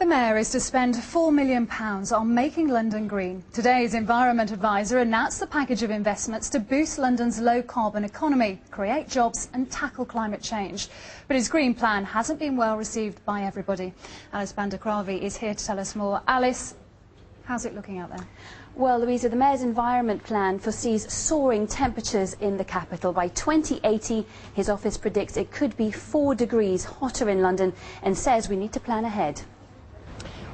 The Mayor is to spend £4 million on making London green. Today's Environment Advisor announced the package of investments to boost London's low-carbon economy, create jobs and tackle climate change. But his green plan hasn't been well received by everybody. Alice Bandakravi is here to tell us more. Alice, how's it looking out there? Well, Louisa, the Mayor's environment plan foresees soaring temperatures in the capital. By 2080, his office predicts it could be 4 degrees hotter in London and says we need to plan ahead.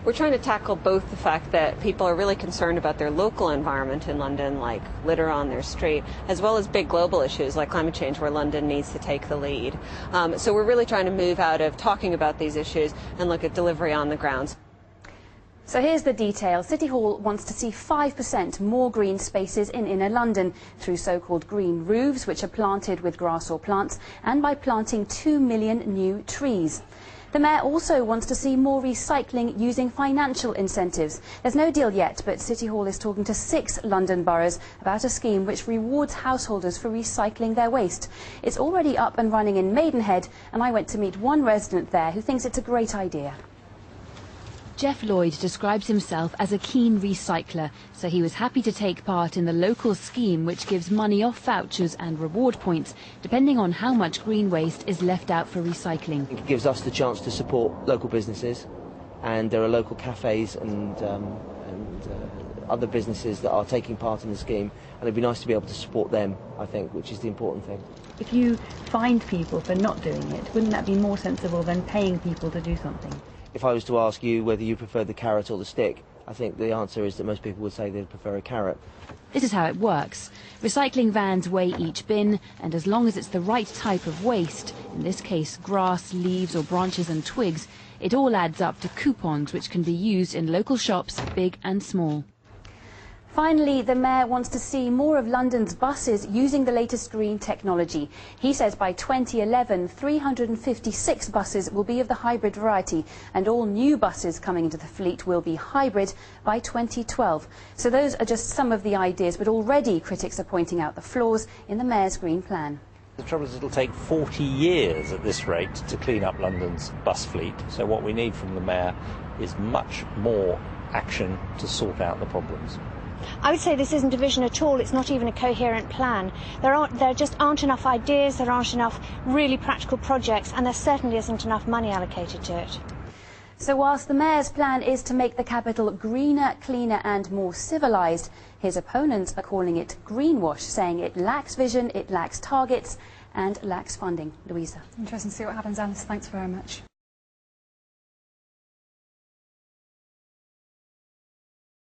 We're trying to tackle both the fact that people are really concerned about their local environment in London, like litter on their street, as well as big global issues like climate change, where London needs to take the lead. So we're really trying to move out of talking about these issues and look at delivery on the ground. So here's the detail. City Hall wants to see 5% more green spaces in inner London through so-called green roofs, which are planted with grass or plants, and by planting 2 million new trees. The Mayor also wants to see more recycling using financial incentives. There's no deal yet, but City Hall is talking to 6 London boroughs about a scheme which rewards householders for recycling their waste. It's already up and running in Maidenhead, and I went to meet one resident there who thinks it's a great idea. Jeff Lloyd describes himself as a keen recycler, so he was happy to take part in the local scheme which gives money off vouchers and reward points, depending on how much green waste is left out for recycling. It gives us the chance to support local businesses, and there are local cafes and other businesses that are taking part in the scheme, and it'd be nice to be able to support them, I think, which is the important thing. If you find people for not doing it, wouldn't that be more sensible than paying people to do something? If I was to ask you whether you prefer the carrot or the stick, I think the answer is that most people would say they'd prefer a carrot. This is how it works. Recycling vans weigh each bin, and as long as it's the right type of waste, in this case grass, leaves or branches and twigs, it all adds up to coupons which can be used in local shops, big and small. Finally, the Mayor wants to see more of London's buses using the latest green technology. He says by 2011, 356 buses will be of the hybrid variety, and all new buses coming into the fleet will be hybrid by 2012. So those are just some of the ideas, but already critics are pointing out the flaws in the Mayor's green plan. The trouble is it'll take 40 years at this rate to clean up London's bus fleet. So what we need from the Mayor is much more action to sort out the problems. I would say this isn't a vision at all. It's not even a coherent plan. There just aren't enough ideas, there aren't enough really practical projects, and there certainly isn't enough money allocated to it. So whilst the Mayor's plan is to make the capital greener, cleaner and more civilised, his opponents are calling it greenwash, saying it lacks vision, it lacks targets and lacks funding. Louisa. Interesting to see what happens, Alice. Thanks very much.